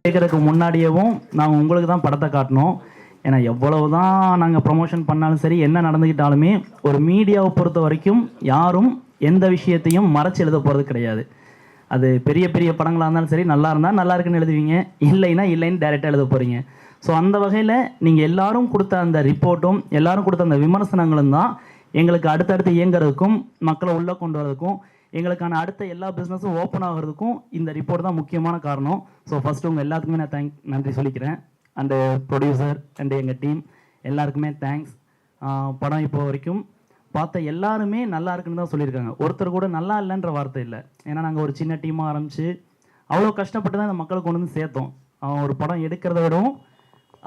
கேட்குறதுக்கு முன்னாடியேவும் நாங்கள் உங்களுக்கு தான் படத்தை காட்டினோம். ஏன்னா எவ்வளவு தான் நாங்கள் ப்ரொமோஷன் பண்ணாலும் சரி, என்ன நடந்துக்கிட்டாலுமே ஒரு மீடியாவை பொறுத்த வரைக்கும் யாரும் எந்த விஷயத்தையும் மறைச்சி எழுத போகிறது கிடையாது. அது பெரிய பெரிய படங்களாக இருந்தாலும் சரி, நல்லா இருந்தால் நல்லா இருக்குன்னு எழுதுவீங்க, இல்லைன்னா இல்லைன்னு டைரெக்டாக எழுத போகிறீங்க. ஸோ அந்த வகையில் நீங்கள் எல்லாரும் கொடுத்த அந்த ரிப்போர்ட்டும் எல்லாரும் கொடுத்த அந்த விமர்சனங்களும் தான் எங்களுக்கு அடுத்தடுத்து இயங்குறதுக்கும் மக்களை உள்ளே கொண்டு வரதுக்கும் எங்களுக்கான அடுத்த எல்லா பிஸ்னஸும் ஓப்பன் ஆகிறதுக்கும் இந்த ரிப்போர்ட் தான் முக்கியமான காரணம். ஸோ ஃபஸ்ட்டு உங்கள் எல்லாத்துக்குமே நான் நன்றி சொல்லிக்கிறேன். அண்டு ப்ரொடியூசர் அண்டு எங்கள் டீம் எல்லாருக்குமே தேங்க்ஸ். படம் இப்போ வரைக்கும் பார்த்த எல்லாருமே நல்லா இருக்குன்னு தான் சொல்லியிருக்காங்க. ஒருத்தர் கூட நல்லா இல்லைன்ற வார்த்தை இல்லை. ஏன்னா நாங்கள் ஒரு சின்ன டீமாக ஆரம்பித்து அவ்வளோ கஷ்டப்பட்டு தான் இந்த மக்களை கொண்டு வந்து சேர்த்தோம். ஒரு படம் எடுக்கிறத விடவும்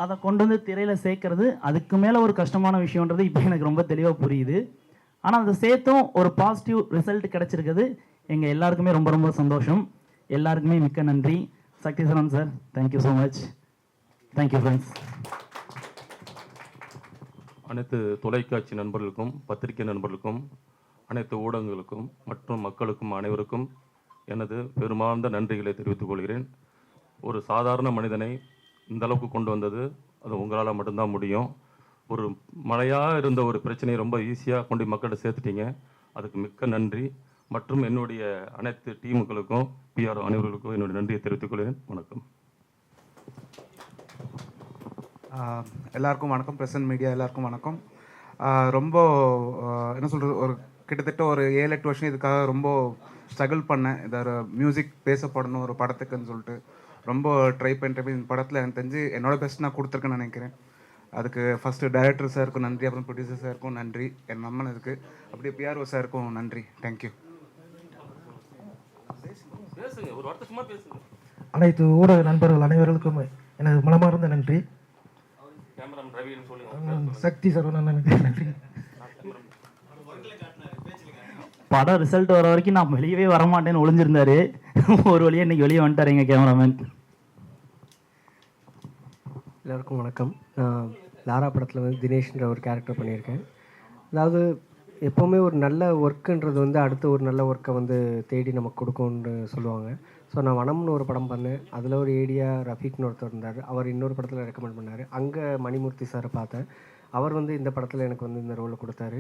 அதை கொண்டு வந்து திரையில் சேர்க்கறது அதுக்கு மேலே ஒரு கஷ்டமான விஷயன்றது இப்போ எனக்கு ரொம்ப தெளிவாக புரியுது. ஆனால் அதை சேர்த்தும் ஒரு பாசிட்டிவ் ரிசல்ட் கிடச்சிருக்குது. எங்கள் எல்லாருக்குமே ரொம்ப ரொம்ப சந்தோஷம். எல்லாருக்குமே மிக்க நன்றி. Sakthiswaran sir, thank you so much. Thank you friends. அனைத்து தொலைக்காட்சி நண்பர்களுக்கும், பத்திரிகை நண்பர்களுக்கும், அனைத்து ஊடகங்களுக்கும் மற்றும் மக்களுக்கும் அனைவருக்கும் எனது பெருமார்ந்த நன்றிகளை தெரிவித்துக் கொள்கிறேன். ஒரு சாதாரண மனிதனை இந்த அளவுக்கு கொண்டு வந்தது அது உங்களால் மட்டும்தான் முடியும். ஒரு மழையாக இருந்த ஒரு பிரச்சனையை ரொம்ப ஈஸியாக கொண்டு மக்கள்கிட்ட சேர்த்துட்டீங்க. அதுக்கு மிக்க நன்றி. மற்றும் என்னுடைய அனைத்து டீமுகளுக்கும் பிஆர் அனைவர்களுக்கும் என்னுடைய நன்றியை தெரிவித்துக் கொள்கிறேன். வணக்கம். எல்லாருக்கும் வணக்கம். பிரசன்ட் மீடியா எல்லாருக்கும் வணக்கம். ரொம்ப என்ன சொல்கிறது, ஒரு கிட்டத்தட்ட ஒரு 7-8 வருஷம் இதுக்காக ரொம்ப ஸ்ட்ரகிள் பண்ணேன். இதை ஒரு மியூசிக் பேசப்படணும் ஒரு படத்துக்குன்னு சொல்லிட்டு ரொம்ப ட்ரை பண்ணிட்டு இந்த படத்தில் எனக்கு தெரிஞ்சு என்னோட பெஸ்ட் நான் கொடுத்துருக்கேன்னு நினைக்கிறேன். அதுக்கு ஃபஸ்ட்டு டைரக்டர் சாருக்கும் நன்றி, அப்புறம் ப்ரொடியூசர் சாருக்கும் நன்றி, என் நம்பினதுக்கு. அப்படியே பிஆர்ஓ சாருக்கும் நன்றி. தேங்க்யூ. அனைத்து ஊடக நண்பர்கள் அனைவர்களுக்கும் எனது மனமார்ந்த நன்றி. சக்தி சரவணனுக்கு நன்றி. படம் ரிசல்ட் வர வரைக்கும் நான் வெளியவே வரமாட்டேன்னு ஒளிஞ்சிருந்தாரு. ஒரு வழியாக இன்னைக்கு வெளியே வந்துட்டார் எங்கள் கேமராமேன். எல்லாருக்கும் வணக்கம். நான் லாரா படத்தில் வந்து தினேஷ்ன்ற ஒரு கேரக்டர் பண்ணியிருக்கேன். அதாவது எப்போவுமே ஒரு நல்ல ஒர்க்குன்றது வந்து அடுத்த ஒரு நல்ல ஒர்க்கை வந்து தேடி நமக்கு கொடுக்கும்னு சொல்லுவாங்க. ஸோ நான் வனம்னு ஒரு படம் பண்ணேன். அதில் ஒரு ஏடியா ரஃபீக்னு ஒருத்தர் இருந்தார். அவர் இன்னொரு படத்தில் ரெக்கமெண்ட் பண்ணார். அங்கே மணிமூர்த்தி சாரை பார்த்தேன். அவர் வந்து இந்த படத்தில் எனக்கு வந்து இந்த ரோலை கொடுத்தாரு.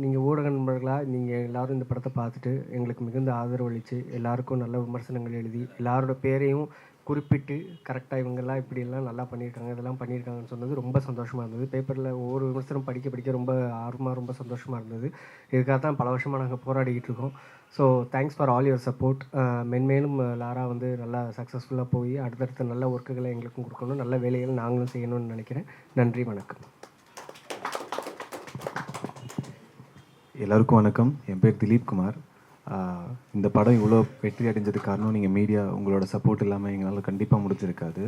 நீங்கள் ஊடக நண்பர்களாக நீங்கள் எல்லோரும் இந்த படத்தை பார்த்துட்டு எங்களுக்கு மிகுந்த ஆதரவு அளித்து எல்லாருக்கும் நல்ல விமர்சனங்கள் எழுதி எல்லாரோட பேரையும் குறிப்பிட்டு கரெக்டாக இவங்கெல்லாம் இப்படியெல்லாம் நல்லா பண்ணியிருக்காங்க, இதெல்லாம் பண்ணியிருக்காங்கன்னு சொன்னது ரொம்ப சந்தோஷமாக இருந்தது. பேப்பரில் ஒவ்வொரு விமர்சனம் படிக்க ரொம்ப ஆர்வமாக ரொம்ப சந்தோஷமாக இருந்தது. இதுக்காக தான் பல வருஷமாக நாங்கள் போராடிக்கிட்டு இருக்கோம். So thanks for all your support. மென்மேலும் லாரா வந்து நல்லா சக்ஸஸ்ஃபுல்லாக போய் அடுத்தடுத்த நல்ல ஒர்க்குகளை எங்களுக்கும் கொடுக்கணும், நல்ல வேலைகள் நாங்களும் செய்யணும்னு நினைக்கிறேன். நன்றி, வணக்கம். எல்லாருக்கும் வணக்கம். என் பேர் திலீப் குமார். இந்த படம் இவ்வளோ வெற்றி அடைஞ்சதுக்கு காரணம் நீங்கள் மீடியா, உங்களோட சப்போர்ட் இல்லாமல் எங்களால் கண்டிப்பாக முடிஞ்சிருக்காது.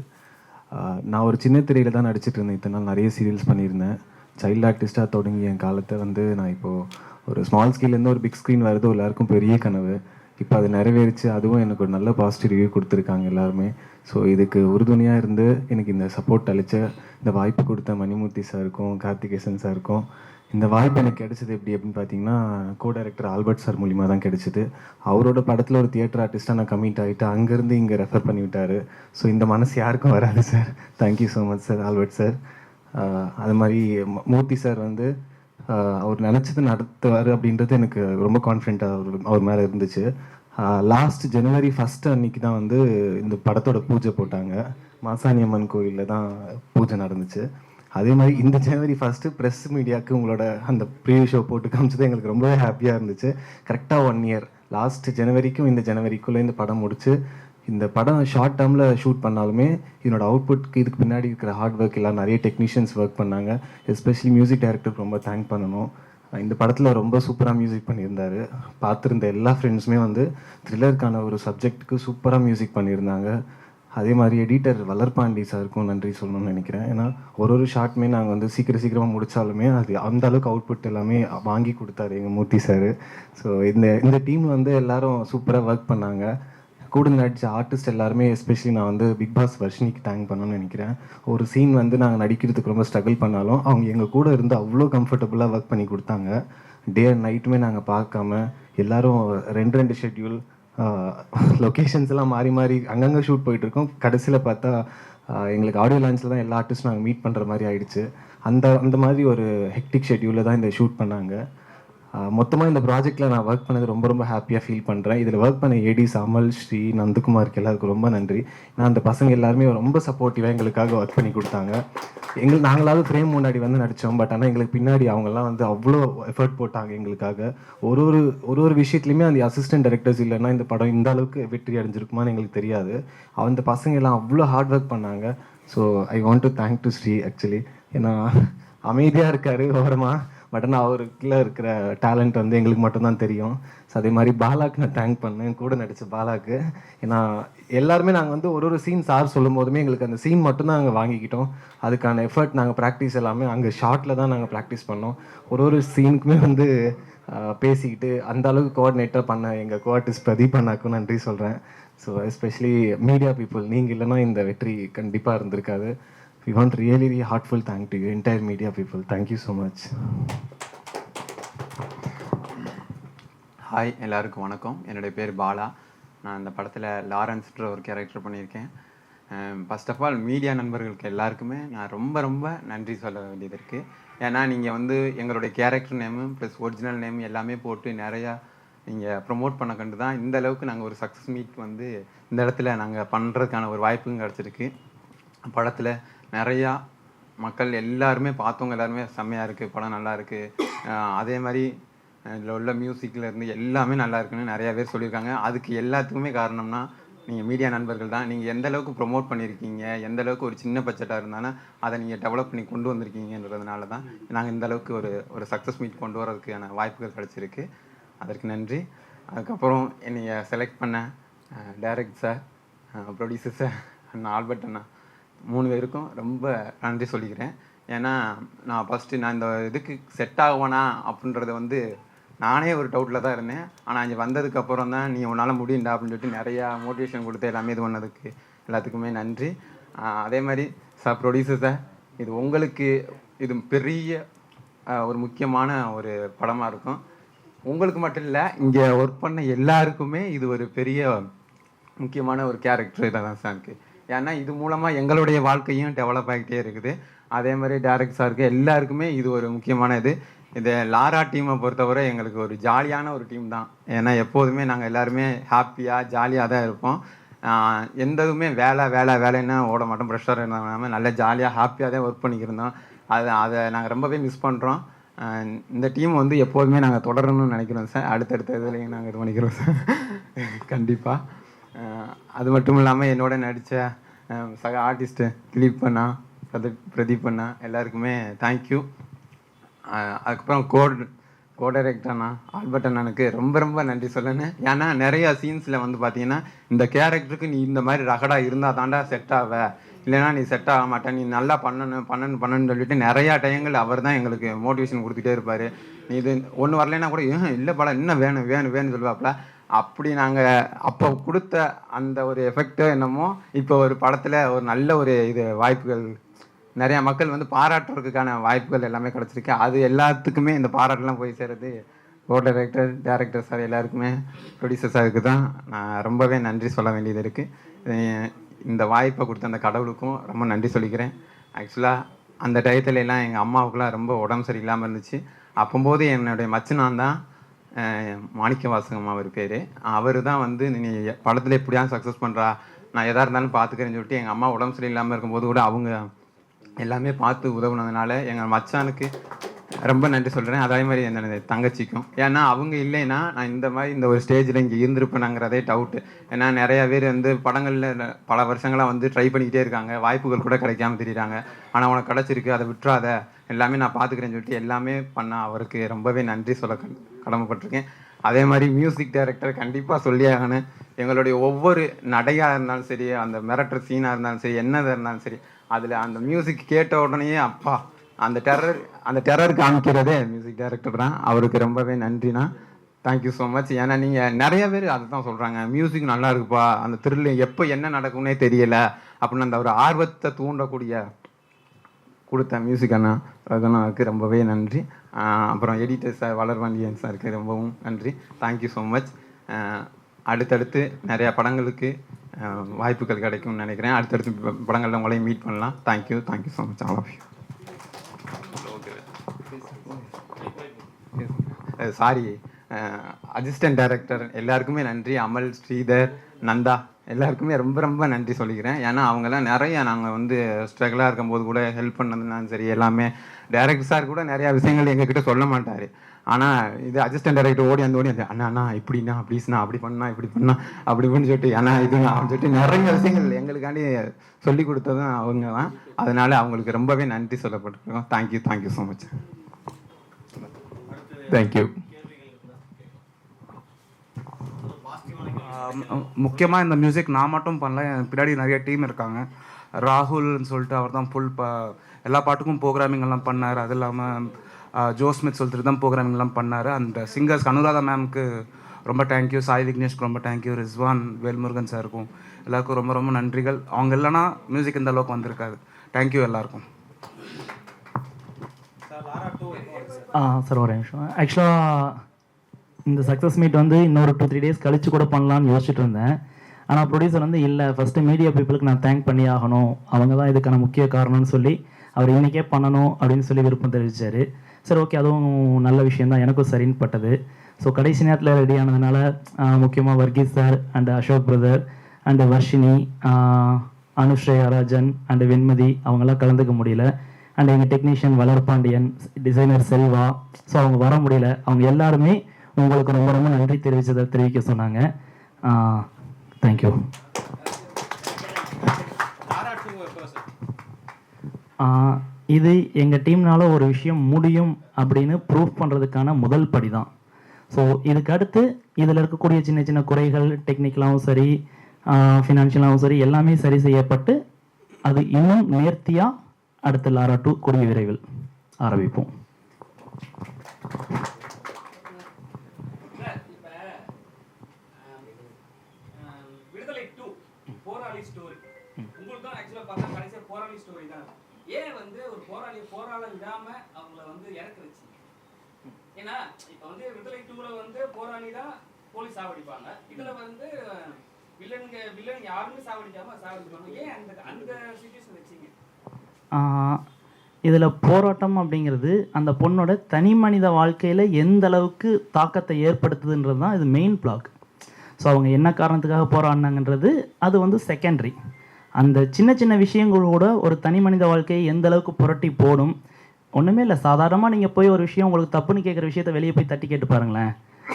நான் ஒரு சின்ன திரையில் தான் நடிச்சிட்டு இருந்தேன். இத்தனை நாள் நிறைய சீரியல்ஸ் பண்ணியிருந்தேன். சைல்டு ஆர்டிஸ்ட்டாக தொடங்கி என் காலத்தை வந்து நான் இப்போது ஒரு ஸ்மால் ஸ்கேல்லேருந்து ஒரு பிக் ஸ்க்ரீன் வருது எல்லாருக்கும் பெரிய கனவு. இப்போ அது நிறைவேறிச்சு. அதுவும் எனக்கு ஒரு நல்ல பாசிட்டிவ் ரிவ்யூ கொடுத்துருக்காங்க எல்லாருமே. ஸோ இதுக்கு உறுதுணையாக இருந்து எனக்கு இந்த சப்போர்ட் அளித்த, இந்த வாய்ப்பு கொடுத்த மணிமூர்த்தி சாருக்கும் கார்த்திகேசன் சாருக்கும், இந்த வாய்ப்பு எனக்கு கிடைச்சது அப்படின்னு பார்த்தீங்கன்னா கோ டைரக்டர் ஆல்பர்ட் சார் மூலிமா தான் கிடைச்சிது. அவரோட படத்தில் ஒரு தியேட்டர் ஆர்டிஸ்ட்டாக நான் கமிட் ஆகிட்டு அங்கேருந்து இங்கே ரெஃபர் பண்ணி விட்டார். ஸோ இந்த மனசு யாருக்கும் வராது sir. Thank you so much sir, Albert sir. அது மாதிரி மூர்த்தி சார் வந்து அவர் நினச்சது நடத்துவார் அப்படின்றது எனக்கு ரொம்ப கான்ஃபிடென்ட்டாக அவர் மேலே இருந்துச்சு. லாஸ்ட் ஜனவரி 1 அன்னைக்கு தான் வந்து இந்த படத்தோட பூஜை போட்டாங்க. மாசாணியம்மன் கோயிலில் தான் பூஜை நடந்துச்சு. அதே மாதிரி இந்த ஜனவரி 1 ப்ரெஸ் மீடியாவுக்கு உங்களோட அந்த ப்ரீவியூ ஷோ போட்டு காமிச்சது எங்களுக்கு ரொம்பவே ஹாப்பியாக இருந்துச்சு. கரெக்டாக 1 இயர், லாஸ்ட் ஜனவரிக்கும் இந்த ஜனவரிக்குள்ளே இந்த படம் முடிச்சு, இந்த படம் ஷார்ட் டேர்மில் ஷூட் பண்ணாலுமே இதனோட அவுட்புட்க்கு இதுக்கு பின்னாடி இருக்கிற ஹார்ட் ஒர்க் எல்லாம் நிறைய டெக்னீஷியன்ஸ் ஒர்க் பண்ணாங்க. எஸ்பெஷலி மியூசிக் டைரக்டருக்கு ரொம்ப தேங்க் பண்ணணும். இந்த படத்தில் ரொம்ப சூப்பராக மியூசிக் பண்ணியிருந்தார். பார்த்துருந்த எல்லா ஃப்ரெண்ட்ஸுமே வந்து த்ரில்லருக்கான ஒரு சப்ஜெக்ட்டுக்கு சூப்பராக மியூசிக் பண்ணியிருந்தாங்க. அதே மாதிரி எடிட்டர் வளர்பாண்டி சாருக்கும் நன்றி சொல்லணும்னு நினைக்கிறேன். ஏன்னா ஒரு ஷார்ட்டுமே நாங்கள் வந்து சீக்கிரமாக முடித்தாலுமே அது அந்த அளவுக்கு அவுட்புட் எல்லாமே வாங்கி கொடுத்தாரு எங்கள் மூர்த்தி சார். ஸோ இந்த டீம் வந்து எல்லோரும் சூப்பராக ஒர்க் பண்ணாங்க. கூட நடித்த ஆர்டிஸ்ட் எல்லாருமே, எஸ்பெஷலி நான் வந்து பிக் பாஸ் வர்ஷினிக்கு தேங்க் பண்ணணும்னு நினைக்கிறேன். ஒரு சீன் வந்து நாங்கள் நடிக்கிறதுக்கு ரொம்ப ஸ்ட்ரகிள் பண்ணாலும் அவங்க எங்கள் கூட இருந்து அவ்வளோ கம்ஃபர்டபுளாக ஒர்க் பண்ணி கொடுத்தாங்க. டே அண்ட் நைட்டுமே நாங்கள் பார்க்காம எல்லோரும் 2 ஷெட்யூல் லொக்கேஷன்ஸ் எல்லாம் மாறி மாறி அங்கங்கே ஷூட் போயிட்டுருக்கோம். கடைசியில் பார்த்தா எங்களுக்கு ஆடியோ லான்ச்சில் தான் எல்லா ஆர்டிஸ்ட்டும் நாங்கள் மீட் பண்ணுற மாதிரி ஆயிடுச்சு. அந்த அந்த மாதிரி ஒரு ஹெக்டிக் ஷெட்யூலில் தான் இந்த ஷூட் பண்ணாங்க. மொத்தமாக இந்த ப்ராஜெக்டில் நான் ஒர்க் பண்ணது ரொம்ப ரொம்ப ஹாப்பியாக ஃபீல் பண்ணுறேன். இதில் ஒர்க் பண்ண ஏடிஸ் அமல், ஸ்ரீ, நந்தகுமாருக்கு எல்லாருக்கும் ரொம்ப நன்றி. நான் அந்த பசங்க எல்லாருமே ரொம்ப சப்போர்ட்டிவாக எங்களுக்காக ஒர்க் பண்ணி கொடுத்தாங்க. நாங்களாவது ஃப்ரேம் முன்னாடி வந்து நடித்தோம், பட் ஆனால் எங்களுக்கு பின்னாடி அவங்கெல்லாம் வந்து அவ்வளோ எஃபர்ட் போட்டாங்க எங்களுக்காக. ஒரு ஒரு ஒரு ஒரு விஷயத்துலையுமே அந்த அசிஸ்டன்ட் டைரக்டர்ஸ் இல்லைன்னா இந்த படம் இந்த அளவுக்கு வெற்றி அடைஞ்சிருக்குமான்னு எங்களுக்கு தெரியாது. அந்த பசங்க எல்லாம் அவ்வளோ ஹார்ட் ஒர்க் பண்ணாங்க. So I want to thank to Sri actually. ஏன்னா அமைதியாக இருக்கார் ஓரமாக, பட் ஆனால் அவருக்குள்ள இருக்கிற டேலண்ட் வந்து எங்களுக்கு மட்டும்தான் தெரியும். ஸோ அதே மாதிரி பாலாக்கு நான் தேங்க் பண்ணேன், கூட நடித்த பாலாக்கு. ஏன்னா எல்லாருமே நாங்கள் வந்து ஒரு ஒரு சீன் சார் சொல்லும் போதுமே எங்களுக்கு அந்த சீன் மட்டும்தான் நாங்கள் வாங்கிக்கிட்டோம். அதுக்கான எஃபர்ட் நாங்கள் ப்ராக்டிஸ் எல்லாமே அங்கே ஷார்ட்டில் தான் நாங்கள் ப்ராக்டிஸ் பண்ணோம். ஒரு ஒரு சீனுக்குமே வந்து பேசிக்கிட்டு அந்த அளவுக்கு கோஆர்டினேட்டர் பண்ண எங்கள் கோஆர்டிஸ்ட் பிரதீப் அண்ணாக்கும் நன்றி சொல்கிறேன். ஸோ எஸ்பெஷலி மீடியா பீப்புள், நீங்கள் இல்லைன்னா இந்த வெற்றி கண்டிப்பாக இருந்திருக்காது. We want really heartfelt thank to you, entire media people. Thank you so much. Hi, எல்லாருக்கும் வணக்கம். என்னுடைய பேர் பாலா. நான் இந்த படத்தில் லாரன்ஸ்ன்ற ஒரு கேரக்டர் பண்ணியிருக்கேன். ஃபர்ஸ்ட் ஆஃப் ஆல் மீடியா நண்பர்களுக்கு எல்லாருக்குமே நான் ரொம்ப ரொம்ப நன்றி சொல்ல வேண்டியது இருக்குது. ஏன்னா நீங்கள் வந்து எங்களுடைய character name plus original name எல்லாமே போட்டு நிறையா நீங்கள் ப்ரொமோட் பண்ண கண்டு தான் இந்த அளவுக்கு நாங்கள் ஒரு சக்ஸஸ் மீட் வந்து இந்த இடத்துல நாங்கள் பண்ணுறதுக்கான ஒரு வாய்ப்பும் கிடச்சிருக்கு. படத்தில் நிறையா மக்கள் எல்லாருமே பார்த்தவங்க எல்லாருமே செம்மையாக இருக்குது, படம் நல்லா இருக்குது, அதே மாதிரி இதில் உள்ள மியூசிக்லேருந்து எல்லாமே நல்லா இருக்குன்னு நிறையா பேர் சொல்லியிருக்காங்க. அதுக்கு எல்லாத்துக்குமே காரணம்னா நீங்கள் மீடியா நண்பர்கள் தான். நீங்கள் எந்த அளவுக்கு ப்ரொமோட் பண்ணியிருக்கீங்க, எந்த அளவுக்கு ஒரு சின்ன பட்ஜெட்டாக இருந்தாலும் அதை நீங்கள் டெவலப் பண்ணி கொண்டு வந்திருக்கீங்கன்றதுனால தான் நாங்கள் இந்த அளவுக்கு ஒரு சக்ஸஸ் மீட் கொண்டு வரதுக்கான வாய்ப்புகள் கிடச்சிருக்கு. அதற்கு நன்றி. அதுக்கப்புறம் என்னைய செலக்ட் பண்ண டைரக்டர் சார், ப்ரொடியூசர் சார், அண்ணா ஆல்பர்ட் அண்ணா 3 பேருக்கும் ரொம்ப நன்றி சொல்லிக்கிறேன். ஏன்னா நான் ஃபஸ்ட்டு நான் இந்த இதுக்கு செட் ஆகுவேனா அப்படின்றத வந்து நானே ஒரு டவுட்டில் தான் இருந்தேன். ஆனால் இங்கே வந்ததுக்கப்புறம் தான் நீ உன்னால் முடியுண்டா அப்படின்னு சொல்லிட்டு நிறையா மோட்டிவேஷன் கொடுத்து எல்லாமே இது பண்ணதுக்கு எல்லாத்துக்குமே நன்றி. அதே மாதிரி சார் ப்ரொடியூசர் சார், இது உங்களுக்கு இது பெரிய ஒரு முக்கியமான ஒரு படமாக இருக்கும். உங்களுக்கு மட்டும் இல்லை, இங்கே ஒர்க் பண்ண எல்லாருக்குமே இது ஒரு பெரிய முக்கியமான ஒரு கேரக்டர் இதாக தான் சார் இருக்குது. ஏன்னா இது மூலமாக எங்களுடைய வாழ்க்கையும் டெவலப் ஆகிட்டே இருக்குது. அதே மாதிரி டைரக்டர் சாருக்கு எல்லாருக்குமே இது ஒரு முக்கியமான இது லாரா டீமை பொறுத்தவரை எங்களுக்கு ஒரு ஜாலியான ஒரு டீம் தான். ஏன்னா எப்போதுமே நாங்கள் எல்லாருமே ஹாப்பியாக ஜாலியாக தான் இருப்போம். எந்ததுமே வேலைன்னா ஓட மாட்டோம், ப்ரெஷர் இல்லாமல் நல்லா ஜாலியாக ஹாப்பியாக தான் ஒர்க் பண்ணிக்கிருந்தோம். அதை நாங்கள் ரொம்பவே மிஸ் பண்ணுறோம். இந்த டீம் வந்து எப்போதுமே நாங்கள் தொடரணும்னு நினைக்கிறோம் சார். அடுத்தடுத்த இதுலேயும் நாங்கள் இது பண்ணிக்கிறோம் சார் கண்டிப்பாக. அது மட்டும் இல்லாமல் என்னோட நடித்த சக ஆர்டிஸ்ட்டு திலீப் அண்ணா, பிரதீப் அண்ணா எல்லாருக்குமே தேங்க்யூ. அதுக்கப்புறம் கோ டைரக்டர் அண்ணா ஆல்பர்ட் அண்ணனுக்கு ரொம்ப ரொம்ப நன்றி சொல்லணும். ஏன்னா நிறையா சீன்ஸில் வந்து பார்த்தீங்கன்னா இந்த கேரக்டருக்கு நீ இந்த மாதிரி ரகடாக இருந்தால் தாண்டா செட் ஆவ, இல்லைனா நீ செட் ஆக மாட்டேன், நீ நல்லா பண்ணணும்னு சொல்லிட்டு நிறையா டைங்கள் அவர் தான் எங்களுக்கு மோட்டிவேஷன் கொடுத்துட்டே இருப்பார். நீ இது ஒன்று வரலைன்னா கூட இல்லை படம் இன்னும் வேணும்னு சொல்லுவாப்புல. அப்படி நாங்கள் அப்போ கொடுத்த அந்த ஒரு எஃபெக்டோ என்னமோ இப்போ ஒரு படத்தில் ஒரு நல்ல ஒரு வாய்ப்புகள் நிறையா மக்கள் வந்து பாராட்டுறதுக்கான வாய்ப்புகள் எல்லாமே கிடச்சிருக்கு. அது எல்லாத்துக்குமே இந்த பாராட்டெலாம் போய் சேருது கோ டைரக்டர் சார் எல்லாருக்குமே, ப்ரொடியூசர் சாருக்கு தான் நான் ரொம்பவே நன்றி சொல்ல வேண்டியது இருக்குது. இந்த வாய்ப்பை கொடுத்த அந்த கடவுளுக்கும் ரொம்ப நன்றி சொல்லிக்கிறேன். ஆக்சுவலாக அந்த டயத்துல எல்லாம் எங்கள் அம்மாவுக்குலாம் ரொம்ப உடம்பு சரியில்லாமல் இருந்துச்சு. அப்போம்போது என்னுடைய மச்சனான் தான் மாணிக்க வாசகம் அவர் பேர். அவர் தான் வந்து நீ படத்தில் எப்படியாவது சக்ஸஸ் பண்ணுறா, நான் எதாக இருந்தாலும் பார்த்துக்கிறேன்னு சொல்லிட்டு எங்கள் அம்மா உடம்பு சரியில்லாமல் இருக்கும்போது கூட அவங்க எல்லாமே பார்த்து உதவுனதுனால எங்கள் மச்சானுக்கு ரொம்ப நன்றி சொல்கிறேன். அதே மாதிரி என்னோட தங்கச்சிக்கும். ஏன்னா அவங்க இல்லைன்னா நான் இந்த மாதிரி இந்த ஒரு ஸ்டேஜில் இங்கே இருந்திருப்பேனாங்கிறதே டவுட்டு. ஏன்னா நிறையா பேர் வந்து படங்களில் பல வருஷங்களாக வந்து ட்ரை பண்ணிக்கிட்டே இருக்காங்க, வாய்ப்புகள் கூட கிடைக்காம தெரியுறாங்க. ஆனால் உனக்கு கிடச்சிருக்கு, அதை விட்டுறாத, எல்லாமே நான் பார்த்துக்கிறேன்னு சொல்லிட்டு எல்லாமே பண்ண அவருக்கு ரொம்பவே நன்றி சொல்ல கடமைப்பட்டிருக்கேன். அதே மாதிரி மியூசிக் டைரக்டர் கண்டிப்பாக சொல்லி ஆகணும். எங்களுடைய ஒவ்வொரு நடையாக இருந்தாலும் சரி, அந்த மிரட்டுற சீனாக இருந்தாலும் சரி, என்னதாக இருந்தாலும் சரி, அதில் அந்த மியூசிக் கேட்ட உடனேயே அப்பா அந்த டெரர் காமிக்கிறதே மியூசிக் டைரக்டர் தான். அவருக்கு ரொம்பவே நன்றிண்ணா. Thank you so much. ஏன்னா நீங்கள் நிறைய பேர் அதை தான் சொல்கிறாங்க, மியூசிக் நல்லா இருக்குப்பா, அந்த த்ரில் எப்போ என்ன நடக்கும்னே தெரியலை அப்படின்னு அந்த ஒரு ஆர்வத்தை தூண்டக்கூடிய கொடுத்த மியூசிக் அண்ணா அதுக்கு ரொம்பவே நன்றி. அப்புறம் எடிட்டர் சார் வளர்வண்டியன் சாருக்கு ரொம்பவும் நன்றி. Thank you so much. அடுத்தடுத்து நிறையா படங்களுக்கு வாய்ப்புகள் கிடைக்கும்னு நினைக்கிறேன். அடுத்தடுத்து படங்களில் உங்களையும் மீட் பண்ணலாம். Thank you so much all of you. Sorry, assistant director எல்லாருக்குமே நன்றி. அமல், ஸ்ரீதர், நந்தா எல்லாருக்குமே ரொம்ப ரொம்ப நன்றி சொல்லிக்கிறேன். ஏன்னா அவங்கெல்லாம் நிறையா நாங்கள் வந்து ஸ்ட்ரகிளாக இருக்கும்போது கூட ஹெல்ப் பண்ணதுனாலும் சரி, எல்லாமே டைரக்டர் சார் கூட நிறையா விஷயங்கள் எங்ககிட்ட சொல்ல மாட்டார். ஆனால் இது அசிஸ்டன்ட் டைரக்டர் ஓடி அந்த அண்ணா இப்படின்னா ப்ளீஸ்ண்ணா அப்படி பண்ணா இப்படி பண்ணா அப்படி இப்படின்னு சொல்லிட்டு ஏன்னா இதுண்ணா அப்படின்னு சொல்லிட்டு நிறைய விஷயங்கள் எங்களுக்காண்டி சொல்லி கொடுத்ததும் அவங்க தான். அதனால அவங்களுக்கு ரொம்பவே நன்றி சொல்லப்பட்டிருக்கோம். Thank you so much. தேங்க்யூ. முக்கியமாக இந்த மியூசிக் நான் மட்டும் பண்ணல, என் பின்னாடி நிறைய டீம் இருக்காங்க. ராகுல்னு சொல்லிட்டு அவர் தான் ஃபுல் எல்லா பாட்டுக்கும் ப்ரோக்ராமிங் எல்லாம் பண்ணார். அது இல்லாமல் ஜோஸ்மித் சொல்லிட்டு தான் ப்ரோக்ராமிங்லாம் பண்ணார். அந்த சிங்கர்ஸ் அனுராதா மேம்க்கு ரொம்ப தேங்க்யூ, சாய் விக்னேஷ்க்கு ரொம்ப தேங்க்யூ, ரிஸ்வான், வேல்முருகன் சாருக்கும் எல்லாருக்கும் ரொம்ப ரொம்ப நன்றிகள். அவங்க இல்லைன்னா மியூசிக் இந்த அளவுக்கு வந்திருக்காது. தேங்க்யூ எல்லாருக்கும். சார் ஒரு நிமிஷம். ஆக்சுவலாக இந்த சக்ஸஸ் மீட் வந்து இன்னொரு 2-3 டேஸ் கழிச்சு கூட பண்ணலான்னு யோசிச்சுட்டு இருந்தேன். ஆனால் ப்ரொடியூசர் வந்து இல்லை, ஃபஸ்ட்டு மீடியா பீப்புளுக்கு நான் தேங்க் பண்ணி ஆகணும், அவங்க தான் இதுக்கான முக்கிய காரணம்னு சொல்லி அவர் இன்றைக்கே பண்ணணும் அப்படின்னு சொல்லி விருப்பம் தெரிவித்தார். சரி, ஓகே, அதுவும் நல்ல விஷயந்தான், எனக்கும் சரின்னு பட்டது. ஸோ கடைசி நேரத்தில் ரெடி ஆனதுனால முக்கியமாக Varghese sir and Ashok brother and Varshini, Anushreya Rajan and Venmathi அவங்கெல்லாம் கலந்துக்க முடியல. அண்ட் எங்கள் technician Valarpandian, designer Selva, so அவங்க வர முடியல. அவங்க எல்லாருமே உங்களுக்கு ரொம்ப ரொம்ப நன்றி தெரிவிக்க சொன்னாங்க. தேங்க்யூ. இது எங்கள் டீம்னால ஒரு விஷயம் முடியும் அப்படின்னு ப்ரூவ் பண்ணுறதுக்கான முதல் படி தான். ஸோ இதுக்கு அடுத்து இதில் இருக்கக்கூடிய சின்ன சின்ன குறைகள் டெக்னிக்கலாகவும் சரி, ஃபினான்ஷியலாகவும் சரி, எல்லாமே சரி செய்யப்பட்டு அது இன்னும் நேர்த்தியாக அடுத்த லாரா 2 கூடிய விரைவில் ஆரம்பிப்போம். விடுதலை 2 போராளி ஸ்டோரி உங்களுக்கு தான் ஆக்சுவலா பார்த்தா கடைசியா போராளி ஸ்டோரி தான். ஏன் வந்து ஒரு போராள விடாம அவங்கள வந்து இறக்க வச்சீங்க? ஏன்னா இப்ப வந்து விடுதலை 2ல வந்து போராளி தான் போலீஸ் சாவடிப்பாங்க, இதுல வந்து வில்லன் யாருமே சாவடிப்பாங்க. ஏன் அந்த சிச்சுவேஷன் வச்சீங்க? இதில் போராட்டம் அப்படிங்கிறது அந்த பொண்ணோட தனி மனித வாழ்க்கையில் எந்த அளவுக்கு தாக்கத்தை ஏற்படுத்துதுன்றது தான் இது மெயின் பிளாக். ஸோ அவங்க என்ன காரணத்துக்காக போராடினாங்கன்றது அது வந்து செகண்டரி. அந்த சின்ன சின்ன விஷயங்கள் கூட ஒரு தனி மனித வாழ்க்கையை எந்த அளவுக்கு புரட்டி போடும். ஒன்றுமே இல்லை, சாதாரணமாக நீங்கள் போய் ஒரு விஷயம் உங்களுக்கு தப்புன்னு கேட்குற விஷயத்த வெளியே போய் தட்டி கேட்டு பாருங்களேன்,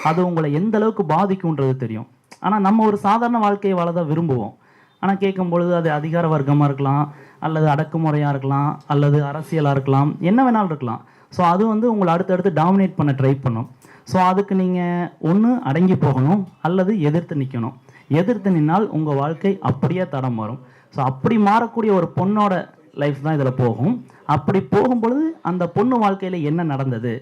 அது உங்களை எந்த அளவுக்கு பாதிக்கும்ன்றது தெரியும். ஆனால் நம்ம ஒரு சாதாரண வாழ்க்கையை வாழ தான் விரும்புவோம். ஆனால் கேட்கும் பொழுது அது அதிகார வர்க்கமாக இருக்கலாம், அல்லது அடக்குமுறையாக இருக்கலாம், அல்லது அரசியலாக இருக்கலாம், என்ன வேணாலும் இருக்கலாம். ஸோ அது வந்து உங்களை அடுத்தடுத்து டாமினேட் பண்ண ட்ரை பண்ணும். ஸோ அதுக்கு நீங்கள் ஒன்று அடங்கி போகணும் அல்லது எதிர்த்து நிற்கணும். எதிர்த்து நின்னால் உங்கள் வாழ்க்கை அப்படியே தடம் மாறும். ஸோ அப்படி மாறக்கூடிய ஒரு பொண்ணோட லைஃப் தான் இதில் போகும். அப்படி போகும்பொழுது அந்த பொண்ணு வாழ்க்கையில் என்ன நடந்தது,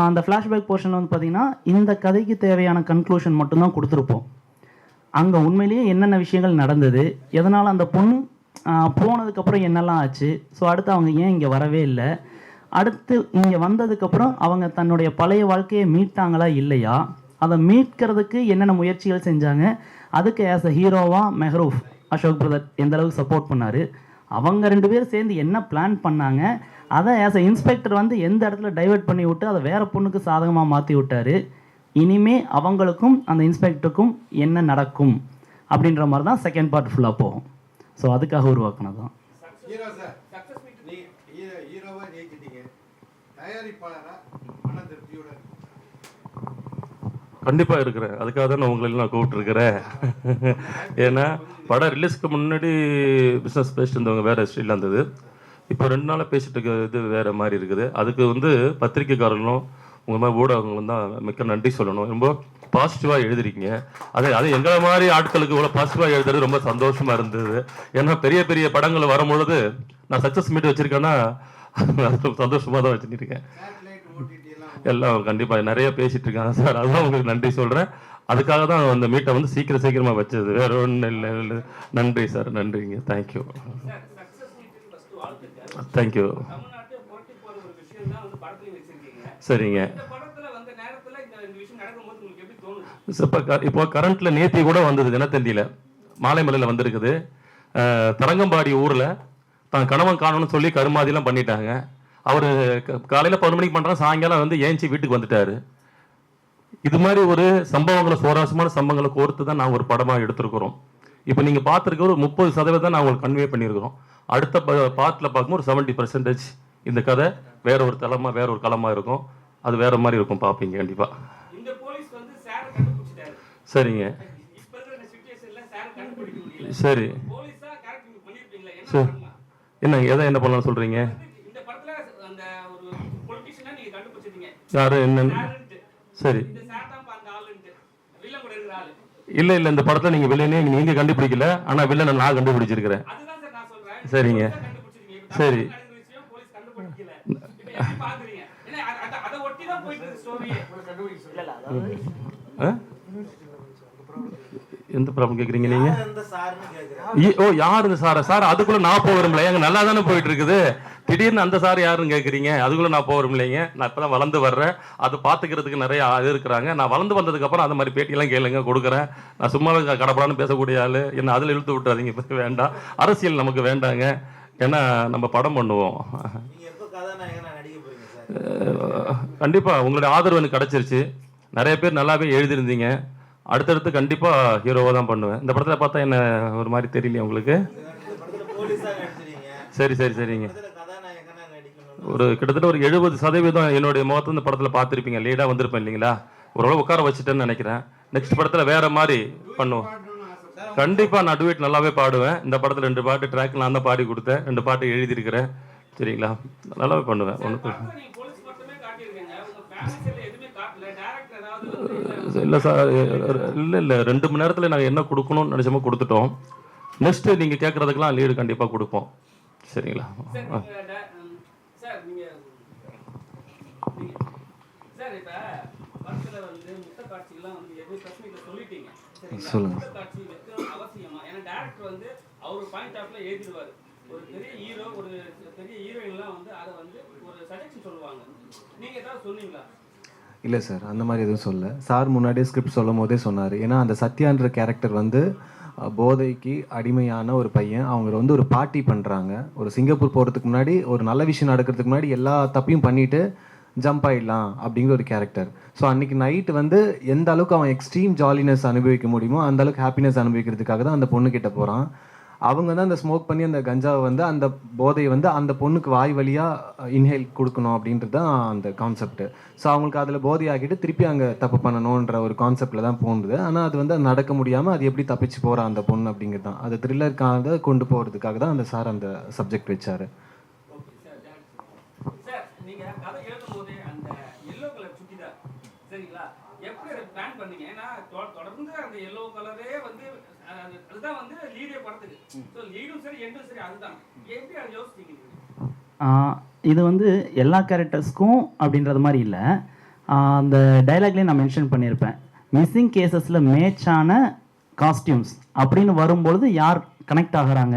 அந்த ஃப்ளாஷ்பேக் போர்ஷனில் வந்து பார்த்திங்கன்னா இந்த கதைக்கு தேவையான கன்க்ளூஷன் மட்டும்தான் கொடுத்துருப்போம். அங்கே உண்மையிலேயே என்னென்ன விஷயங்கள் நடந்தது, எதனால் அந்த பொண்ணு போனதுக்கப்புறம் என்னெல்லாம் ஆச்சு, ஸோ அடுத்து அவங்க ஏன் இங்கே வரவே இல்லை, அடுத்து இங்கே வந்ததுக்கப்புறம் அவங்க தன்னுடைய பழைய வாழ்க்கையை மீட்டாங்களா இல்லையா, அதை மீட்கிறதுக்கு என்னென்ன முயற்சிகள் செஞ்சாங்க, அதுக்கு ஆஸ் அ ஹீரோவாக மெஹரூஃப் அசோக் பிரதர் எந்த அளவுக்கு சப்போர்ட் பண்ணார், அவங்க 2 பேரும் சேர்ந்து என்ன பிளான் பண்ணாங்க, அதை ஆஸ் அ இன்ஸ்பெக்டர் வந்து எந்த இடத்துல டைவெர்ட் பண்ணி விட்டு அதை வேறு பொண்ணுக்கு சாதகமாக மாற்றி விட்டார். இனிமே அவங்களுக்கும் அந்த இன்ஸ்பெக்டருக்கும் என்ன நடக்கும் அப்படின்ற மாதிரி தான் செகண்ட் பார்ட் ஃபுல்லாக போகும். ஸோ அதுக்காக உருவாக்குனது தான். கண்டிப்பாக இருக்கிறேன், அதுக்காக தான் நான் உங்களெல்லாம் நான் கூப்பிட்டுருக்கிறேன். ஏன்னா படம் ரிலீஸ்க்கு முன்னாடி பிஸ்னஸ் பேசிட்டு இருந்தவங்க வேறு ஸ்டைலில் இருந்தது, இப்போ 2 நாளாக பேசிட்டு இருக்க இது வேறு மாதிரி இருக்குது. அதுக்கு வந்து பத்திரிக்கைக்காரர்களும் உங்கள் மாதிரி ஊடகங்களும் தான் மிக்க நன்றி சொல்லணும். ரொம்ப பாசிட்டிவாக எழுதிருக்கீங்க. அது எங்களை மாதிரி ஆட்களுக்கு இவ்வளோ பாசிட்டிவாக எழுதுறது ரொம்ப சந்தோஷமாக இருந்தது. ஏன்னா பெரிய பெரிய படங்கள் வரும்பொழுது நான் சக்ஸஸ் மீட் வச்சுருக்கேன்னா சந்தோஷமாக தான் வச்சுருக்கேன். எல்லாம் கண்டிப்பாக நிறைய பேசிகிட்டு இருக்காங்க சார், அதுதான் உங்களுக்கு நன்றி சொல்கிறேன். அதுக்காக தான் அந்த மீட்டை வந்து சீக்கிரமாக வச்சது, வேறு ஒன்றும் இல்லை. நன்றி சார், நன்றிங்க. தேங்க்யூ. தேங்க்யூ. சரிங்க. இப்போ கரண்ட்டில் நேத்தி கூட வந்தது தினத்தந்தியில் மாலைமலையில் வந்திருக்குது. தரங்கம்பாடி ஊரில் தான் கணவன் காணணும்னு சொல்லி கருமாதிலாம் பண்ணிட்டாங்க. அவர் காலையில் 11 மணிக்கு பண்ணுறாங்க, சாயங்காலம் வந்து ஏஞ்சி வீட்டுக்கு வந்துட்டார். இது மாதிரி ஒரு சம்பவங்களை, சுவாரஸ்யமான சம்பவங்களை கோர்த்து தான் நாங்கள் ஒரு படமாக எடுத்திருக்கிறோம். இப்போ நீங்கள் பார்த்துருக்க ஒரு 30% தான் நான் உங்களுக்கு கன்வே பண்ணியிருக்கிறோம். அடுத்த பார்ட்டில் பார்க்கும்போது ஒரு 70% இந்த கதை வேற ஒரு தளமாக, வேற ஒரு களமாக இருக்கும். அது வேற மாதிரி இருக்கும், பார்ப்பீங்க கண்டிப்பாக. இந்த போலீஸ் வந்து சார் கண்டுபிடிச்சிட்டாரு. சரிங்க. இப்ப இருக்கிற சிச்சுவேஷன்ல சார் கண்டுபிடிக்க முடியல. சரி. போலீஸா கேரக்டர் பண்ணிருப்பீங்களா? என்ன சரி. பண்ணலாம்? என்ன பண்ணலாம்னு சொல்கிறீங்க? இந்த படத்துல அந்த ஒரு பொலிட்டிஷியனா நீங்க கண்டுபிடிச்சிட்டீங்க. யாரு என்ன? சரி. இந்த சார் தான் அந்த ஆளுன்ட்டு. வில்லன் கூட இருக்கிற ஆளு. இல்லை இந்த படத்தில் நீங்கள் வில்லனே நீங்கள் கண்டுபிடிக்கல, ஆனால் வில்லனை நான் கண்டுபிடிச்சிருக்கிறேன். அதுதான் சார் நான் சொல்றேன். சரிங்க. சரி. போலீஸ் கண்டுபிடிக்கல. இப்போ எப்படி பாக்குறீங்க? ஏன்னா அத ஒட்டி தான் போயிட்டு இருக்கு ஸ்டோரியே. எந்த ப்ராப்ளம் கேட்குறீங்க நீங்க? யார் இந்த சார்? சார் அதுக்குள்ள நான் போக விரும்பல. எங்க நல்லா தானே போயிட்டு இருக்குது. திடீர்னு அந்த சார் யாருன்னு கேட்குறீங்க? அதுக்குள்ள நான் போக விரும்பலைங்க. நான் இப்பதான் வளர்ந்து வர்றேன். அது பார்த்துக்கிறதுக்கு நிறைய இது இருக்கிறாங்க. நான் வளர்ந்து வந்ததுக்கு அப்புறம் அந்த மாதிரி பேட்டியெல்லாம் கேளுங்க, கொடுக்குறேன். நான் சும்மாவே கடப்படான்னு பேசக்கூடிய ஆளு. என்ன அதில் இழுத்து விட்டுறாதீங்க, இப்போ வேண்டாம். அரசியல் நமக்கு வேண்டாங்க. ஏன்னா நம்ம படம் பண்ணுவோம். கண்டிப்பா உங்களுடைய ஆதரவு எனக்கு கிடைச்சிருச்சு. நிறைய பேர் நல்லாவே எழுதியிருந்தீங்க. அடுத்தடுத்து கண்டிப்பா ஹீரோவா தான் பண்ணுவேன். இந்த படத்துல பார்த்தா என்ன ஒரு மாதிரி தெரியலையா உங்களுக்கு? சரிங்க. ஒரு கிட்டத்தட்ட ஒரு 70% என்னுடைய முகத்தை இந்த படத்துல பார்த்துருப்பீங்க. லீடா வந்திருப்பேன் இல்லைங்களா? ஓரளவு உட்கார வச்சுட்டேன்னு நினைக்கிறேன். நெக்ஸ்ட் படத்துல வேற மாதிரி பண்ணுவோம். கண்டிப்பா நான் டுவேட் நல்லாவே பாடுவேன். இந்த படத்துல 2 பாட்டு ட்ராக் நான் தான் பாடி கொடுத்தேன். 2 பாட்டு எழுதியிருக்கிறேன். சரிங்களா? நல்லாவே பண்ணுவேன். இல்லை சார், இல்லை 2 மணி நேரத்தில் நாங்கள் என்ன கொடுக்கணும்னு நினச்சோமோ கொடுத்துட்டோம். நெக்ஸ்ட் நீங்கள் கேட்குறதுக்கெல்லாம் லீடு கண்டிப்பாக கொடுப்போம். சரிங்களா? சார் இப்போ படத்தில் வந்து முட்டை காட்சிகள்லாம் வந்து எதுவும் ஸ்பெசிஃபிக்காக சொல்லிட்டீங்க. சொல்லுங்க. முட்டை காட்சி வைக்க அவசியமா? ஏன்னா டேரக்டர் வந்து அவர் பாயிண்ட் ஆஃப்ல எழுதிடுவார். ஒரு பெரிய ஹீரோ, ஒரு பெரிய ஹீரோயின்லாம் வந்து அதை வந்து ஒரு சஜஷன் சொல்லுவாங்க. நீங்கள் ஏதாவது சொன்னீங்களா? இல்லை சார், அந்த மாதிரி எதுவும் சொல்ல. சார் முன்னாடியே ஸ்கிரிப்ட் சொல்லும் போதே சொன்னார். ஏன்னா அந்த சத்யான்ற கேரக்டர் வந்து போதைக்கு அடிமையான ஒரு பையன். அவங்க வந்து ஒரு பார்ட்டி பண்ணுறாங்க. ஒரு சிங்கப்பூர் போகிறதுக்கு முன்னாடி, ஒரு நல்ல விஷயம் நடக்கிறதுக்கு முன்னாடி எல்லா தப்பையும் பண்ணிவிட்டு ஜம்ப் ஆகிடலாம் அப்படிங்கிற ஒரு கேரக்டர். ஸோ அன்றைக்கி நைட்டு வந்து எந்த அளவுக்கு அவன் எக்ஸ்ட்ரீம் ஜாலினஸ் அனுபவிக்க முடியுமோ அந்த அளவுக்கு ஹாப்பினஸ் அனுபவிக்கிறதுக்காக தான் அந்த பொண்ணுக்கிட்ட போகிறான். அவங்க வந்து அந்த ஸ்மோக் பண்ணி அந்த கஞ்சாவை வந்து, அந்த போதையை வந்து அந்த பொண்ணுக்கு வாய் வழியாக இன்ஹேல் கொடுக்கணும் அப்படின்றது தான் அந்த கான்செப்ட். ஸோ அவங்களுக்கு அதில் போதை ஆகிட்டு திருப்பி அங்கே தப்பு பண்ணணுன்ற ஒரு கான்செப்டில் தான் போகுது. ஆனால் அது வந்து நடக்க முடியாமல் அது எப்படி தப்பிச்சு போகிறா அந்த பொண்ணு அப்படிங்கிறது தான். அது த்ரில்லருக்காக கொண்டு போகிறதுக்காக தான் அந்த சார் அந்த சப்ஜெக்ட் வச்சார். தொடர்ந்து அந்த எல்லோ கலரே வந்து அதுதான் வந்து லீடே படத்துக்கு. ஸோ லீடும் சரி எண்டும் சரி அதுதான். எப்படி அதை யோசிச்சீங்க? இது வந்து எல்லா கேரக்டர்ஸ்க்கும் அப்படின்றது மாதிரி இல்லை. அந்த டைலாக்லேயே நான் மென்ஷன் பண்ணியிருப்பேன். மிஸ்ஸிங் கேசஸில் மேட்சான காஸ்டியூம்ஸ் அப்படின்னு வரும்பொழுது யார் கனெக்ட் ஆகுறாங்க,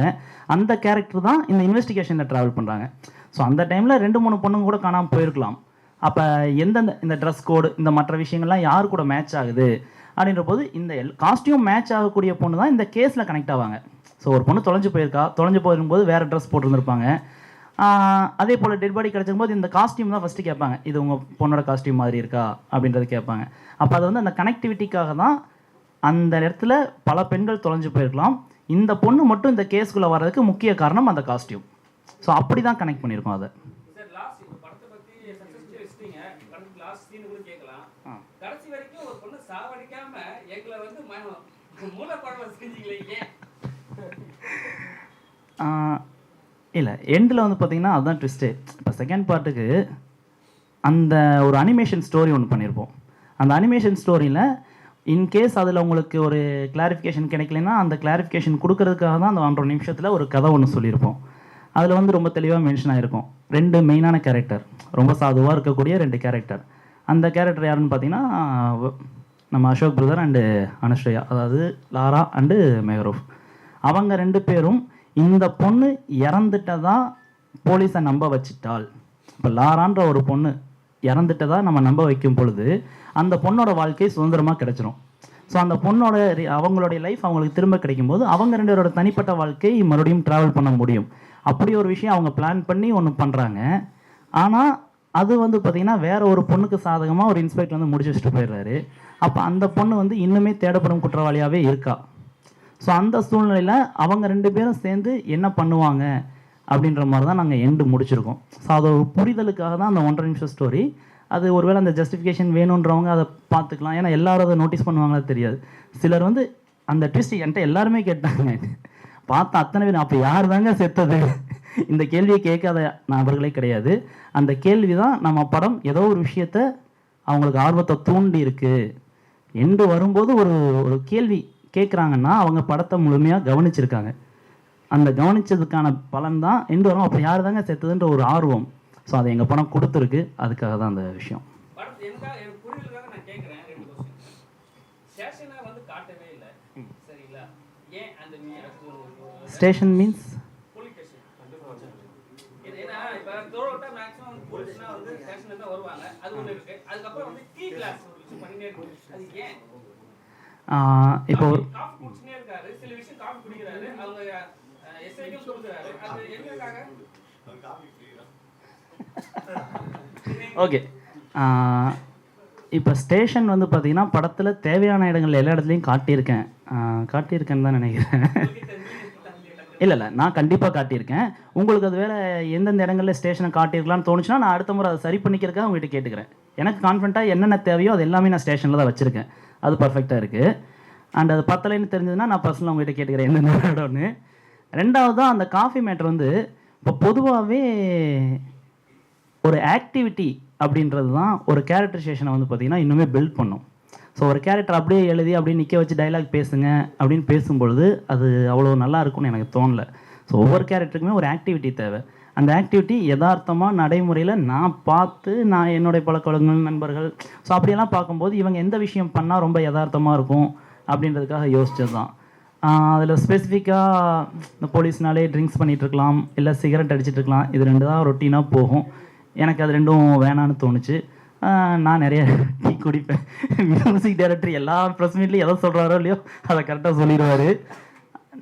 அந்த கேரக்டர் தான் இந்த இன்வெஸ்டிகேஷனில் ட்ராவல் பண்ணுறாங்க. ஸோ அந்த டைமில் 2-3 பொண்ணுங்க கூட காணாமல் போயிருக்கலாம். அப்போ எந்தெந்த இந்த ட்ரெஸ் கோடு, இந்த மற்ற விஷயங்கள்லாம் யார் கூட மேட்ச் ஆகுது அப்படின்ற போது இந்த காஸ்டியூம் மேட்ச் ஆகக்கூடிய பொண்ணு தான் இந்த கேஸில் கனெக்ட் ஆவாங்க. ஸோ ஒரு பொண்ணு தொலைஞ்சு போயிருக்கும்போது வேறு ட்ரெஸ் போட்டிருந்துருப்பாங்க. அதே போல் டெட் பாடி கிடச்சிருக்கும்போது இந்த காஸ்டியூம் தான் ஃபஸ்ட்டு கேட்பாங்க. இது உங்கள் பொண்ணோட காஸ்டியூம் மாதிரி இருக்கா அப்படின்றது கேட்பாங்க. அப்போ அது வந்து அந்த கனெக்டிவிட்டிக்காக தான். அந்த இடத்துல பல பெண்கள் தொலைஞ்சு போயிருக்கலாம். இந்த பொண்ணு மட்டும் இந்த கேஸ்குள்ளே வர்றதுக்கு முக்கிய காரணம் அந்த காஸ்டியூம். ஸோ அப்படி தான் கனெக்ட் பண்ணியிருக்கோம் அதை. கடைசி வரைக்கும் ஒரு பொண்ணு சாவடிக்காம எங்களை வந்து மூலப்படவை செஞ்சீங்களே? இல்லை, எண்டில் வந்து பார்த்தீங்கன்னா அதுதான் ட்விஸ்ட்டு. இப்போ செகண்ட் பார்ட்டுக்கு அந்த ஒரு அனிமேஷன் ஸ்டோரி ஒன்று பண்ணியிருப்போம். அந்த அனிமேஷன் ஸ்டோரியில் இன்கேஸ் அதில் உங்களுக்கு ஒரு கிளாரிஃபிகேஷன் கிடைக்கலன்னா அந்த கிளாரிஃபிகேஷன் கொடுக்கறதுக்காக தான் அந்த 1.5 நிமிஷத்தில் ஒரு கதை ஒன்று சொல்லியிருப்போம். அதில் வந்து ரொம்ப தெளிவாக மென்ஷன் ஆகிருக்கும். 2 மெயினான கேரக்டர், ரொம்ப சாதுவாக இருக்கக்கூடிய 2 கேரக்டர். அந்த கேரக்டர் யாருன்னு பார்த்தீங்கன்னா நம்ம அசோக் பிரதர் அண்டு அனுஷ்யா, அதாவது லாரா அண்டு மெஹரூப். அவங்க 2 பேரும் இந்த பொண்ணு இறந்துட்டதா போலீஸை நம்ப வச்சிட்டால், இப்போ லாரான்ற ஒரு பொண்ணு இறந்துட்டதா நம்ம நம்ப வைக்கும் பொழுது அந்த பொண்ணோட வாழ்க்கை சுதந்திரமாக கிடச்சிரும். ஸோ அந்த பொண்ணோட அவங்களுடைய லைஃப் அவங்களுக்கு திரும்ப கிடைக்கும்போது அவங்க 2 பேரோட தனிப்பட்ட வாழ்க்கை மறுபடியும் ட்ராவல் பண்ண முடியும். அப்படி ஒரு விஷயம் அவங்க பிளான் பண்ணி ஒன்று பண்ணுறாங்க. ஆனால் அது வந்து பார்த்திங்கன்னா வேற ஒரு பொண்ணுக்கு சாதகமாக ஒரு இன்ஸ்பெக்டர் வந்து முடிச்சு வச்சுட்டு போயிடுறாரு. அப்போ அந்த பொண்ணு வந்து இன்னுமே தேடப்படும் குற்றவாளியாகவே இருக்கா. ஸோ அந்த சூழ்நிலையில் அவங்க 2 பேரும் சேர்ந்து என்ன பண்ணுவாங்க அப்படின்ற மாதிரி தான் நாங்கள் எண்டு முடிச்சிருக்கோம். ஸோ அது ஒரு புரிதலுக்காக தான் அந்த 1.5 நிமிஷம் ஸ்டோரி. அது ஒருவேளை அந்த ஜஸ்டிஃபிகேஷன் வேணுன்றவங்க அதை பார்த்துக்கலாம். ஏன்னா எல்லாரும் அதை நோட்டீஸ் பண்ணுவாங்களா தெரியாது. சிலர் வந்து அந்த ட்விஸ்ட் என்கிட்ட எல்லாருமே கேட்டாங்க. பார்த்தா அத்தனை பேர் அப்போ யார் தாங்க செத்தது இந்த கேள்வியை கேட்காத நபர்களே கிடையாது. அந்த கேள்வி தான் நம்ம படம் ஏதோ ஒரு விஷயத்த அவங்களுக்கு ஆர்வத்தை தூண்டி இருக்கு. எண்டு வரும்போது ஒரு கேள்வி கேட்குறாங்கன்னா அவங்க படத்தை முழுமையாக கவனிச்சிருக்காங்க. அந்த கவனிச்சதுக்கான பலன் தான் எண்டு வரும். அப்போ யார் தாங்க செத்ததுன்ற ஒரு ஆர்வம். ஸோ அதை எங்கள் படம் கொடுத்துருக்கு. அதுக்காக தான் அந்த விஷயம். படத்து எனக்கு புரிதலுக்காக நான் கேட்குறேன் 2 கொஸ்டின். ஸ்டேஷனை வந்து காட்டவே இல்லை, சரிங்களா? ஏன் அந்த ஸ்டேஷன் மீன்ஸ் போலீஸ் ஸ்டேஷன்? ஏன்னா இப்போ தோரோட்டா மேக்ஸிமம் வந்து போலீஸ்னா வந்து ஸ்டேஷனில் தான் வருவாங்க. அது ஒன்று இருக்கு. அதுக்கப்புறம் வந்து கீ கிளாஸ் ஒரு விஷயம் பண்ணிட்டே இருக்கு. அது ஏன் இப்போ காஃபி குடிச்சுனே இருக்காரு, சில விஷயம் காஃபி குடிக்கிறாரு, அவங்க எஸ்ஐக்கும் கொடுக்குறாரு. அது எங்களுக்காக ஓகே. இப்போ ஸ்டேஷன் வந்து பார்த்தீங்கன்னா படத்தில் தேவையான இடங்கள் எல்லா இடத்துலையும் காட்டியிருக்கேன்னு தான் நினைக்கிறேன். இல்லை நான் கண்டிப்பாக காட்டியிருக்கேன். உங்களுக்கு அது வேலை எந்தெந்த இடங்களில் ஸ்டேஷனை காட்டியிருக்கலாம்னு தோணுச்சுன்னா நான் அடுத்த முறை அதை சரி பண்ணிக்கிறதுக்காக உங்கள்கிட்ட கேட்டுக்கிறேன். எனக்கு கான்ஃபிடண்ட்டாக என்னென்ன தேவையோ அது எல்லாமே நான் ஸ்டேஷனில் தான் வச்சுருக்கேன். அது பர்ஃபெக்டாக இருக்குது. அண்ட் அது பத்தலைன்னு தெரிஞ்சதுன்னா நான் பர்சனலாக உங்கள்கிட்ட கேட்டுக்கிறேன் எந்தெந்த இடம்னு. ரெண்டாவது தான் அந்த காஃபி மேட்ரு வந்து இப்போ பொதுவாகவே ஒரு ஆக்டிவிட்டி அப்படின்றது தான் ஒரு கேரக்டரைசேஷனை வந்து பார்த்திங்கன்னா இன்னுமே பில்ட் பண்ணும். ஸோ ஒரு கேரக்டர் அப்படியே எழுதி அப்படியே நிற்க வச்சு டைலாக் பேசுங்க அப்படின்னு பேசும்பொழுது அது அவ்வளோ நல்லா இருக்கும்னு எனக்கு தோணலை. ஸோ ஒவ்வொரு கேரக்டருக்குமே ஒரு ஆக்டிவிட்டி தேவை. அந்த ஆக்டிவிட்டி யதார்த்தமாக நடைமுறையில் நான் பார்த்து நான் என்னுடைய பழக்கவழக்கங்கள் நண்பர்கள் ஸோ அப்படியெல்லாம் பார்க்கும்போது இவங்க எந்த விஷயம் பண்ணால் ரொம்ப யதார்த்தமாக இருக்கும் அப்படின்றதுக்காக யோசிச்சது தான். அதில் ஸ்பெசிஃபிக்காக இந்த போலீஸ்னாலே ட்ரிங்க்ஸ் பண்ணிகிட்ருக்கலாம், இல்லை சிகரெட் அடிச்சிட்ருக்கலாம். இது 2 தான் ரொட்டீனாக போகும். எனக்கு அது 2ம் வேணான்னு தோணுச்சு. நான் நிறைய டீ குடிப்பேன். மியூசிக் டைரக்டர் எல்லா ப்ரெஸ் மீட்லையும் எதை சொல்கிறாரோ இல்லையோ அதை கரெக்டாக சொல்லிடுவார்.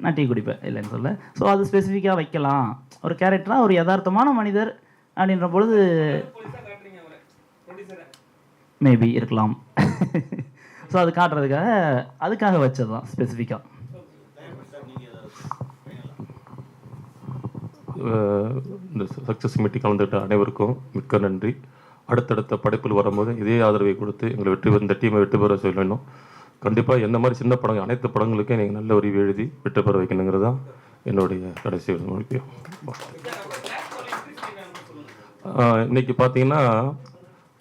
நான் டீ குடிப்பேன் இல்லைன்னு சொல்ல. ஸோ அது ஸ்பெசிஃபிக்காக வைக்கலாம். ஒரு கேரக்டராக ஒரு யதார்த்தமான மனிதர் அப்படின்ற பொழுது மேபி இருக்கலாம். ஸோ அது காட்டுறதுக்காக அதுக்காக வச்சது தான் ஸ்பெசிஃபிக்காக. இந்த சக்ஸஸ் மீட்டிங் கலந்துகிட்ட அனைவருக்கும் மிக்க நன்றி. அடுத்தடுத்த படைப்பில் வரும்போது இதே ஆதரவை கொடுத்து எங்களை இந்த டீமை வெற்றி பெற சொல்லணும். கண்டிப்பாக எந்த மாதிரி சின்ன படங்கள் அனைத்து படங்களுக்கும் நீங்கள் நல்ல ஒரு எழுதி வெற்றி பெற வைக்கணுங்கிறது தான் என்னுடைய கடைசி முக்கியம். இன்னைக்கு பார்த்தீங்கன்னா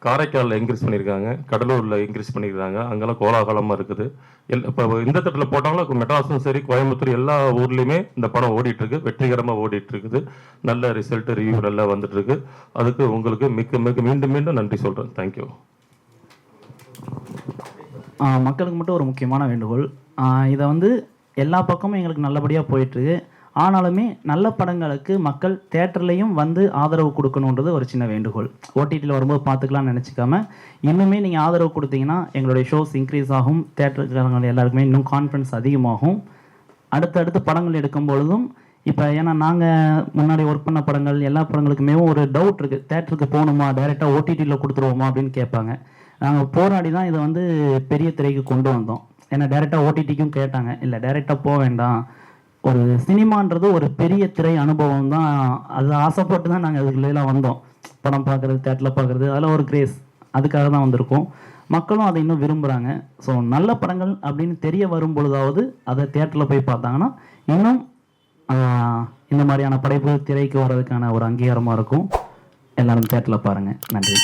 காரைக்காலில் இன்க்ரீஸ் பண்ணியிருக்காங்க, கடலூரில் இன்க்ரீஸ் பண்ணியிருக்காங்க. அங்கெல்லாம் கோலாகலமாக இருக்குது. இப்போ இந்த தட்டில் போட்டாலும் மெட்ராஸும் சரி கோயம்புத்தூர் எல்லா ஊர்லேயுமே இந்த படம் ஓடிட்டுருக்கு, வெற்றிகரமாக ஓடிட்டுருக்குது. நல்ல ரிசல்ட்டு ரிவ்யூ நல்லா வந்துட்டுருக்கு. அதுக்கு உங்களுக்கு மீண்டும் நன்றி சொல்கிறேன். தேங்க்யூ. மக்களுக்கு மட்டும் ஒரு முக்கியமான வேண்டுகோள். இதை வந்து எல்லா பக்கமும் எங்களுக்கு நல்லபடியாக போயிட்டுருக்கு. ஆனாலுமே நல்ல படங்களுக்கு மக்கள் தேட்டர்லேயும் வந்து ஆதரவு கொடுக்கணுன்றது ஒரு சின்ன வேண்டுகோள். ஓடிடியில் வரும்போது பார்த்துக்கலாம்னு நினச்சிக்காம இன்னுமே நீங்கள் ஆதரவு கொடுத்தீங்கன்னா எங்களுடைய ஷோஸ் இன்க்ரீஸ் ஆகும். தேட்டருக்காரங்க எல்லாருக்குமே இன்னும் கான்ஃபிடன்ஸ் அதிகமாகும். அடுத்தடுத்து படங்கள் எடுக்கும் பொழுதும் இப்போ ஏன்னா நாங்கள் முன்னாடி ஒர்க் பண்ண படங்கள் எல்லா படங்களுக்குமே ஒரு டவுட் இருக்குது. தேட்டருக்கு போகணுமா, டைரெக்டாக ஓடிடியில் கொடுத்துருவோமா அப்படின்னு கேட்பாங்க. நாங்கள் போராடி தான் இதை வந்து பெரிய திரைக்கு கொண்டு வந்தோம். ஏன்னா டைரெக்டாக ஓடிடிக்கும் கேட்டாங்க, இல்லை டைரெக்டாக போக வேண்டாம், ஒரு சினிமான்றது ஒரு பெரிய திரை அனுபவம் தான், அது ஆசைப்பட்டு தான் நாங்கள் அதுக்குள்ளெல்லாம் வந்தோம். படம் பார்க்குறது, தேட்டரில் பார்க்குறது, அதில் ஒரு கிரேஸ், அதுக்காக தான் வந்திருக்கோம். மக்களும் அதை இன்னும் விரும்புகிறாங்க. ஸோ நல்ல படங்கள் அப்படின்னு தெரிய வரும் பொழுதாவது அதை தேட்டரில் போய் பார்த்தாங்கன்னா இன்னும் இந்த மாதிரியான படைப்பு திரைக்கு வர்றதுக்கான ஒரு அங்கீகாரமாக இருக்கும். எல்லாரும் தேட்டரில் பாருங்கள். நன்றி.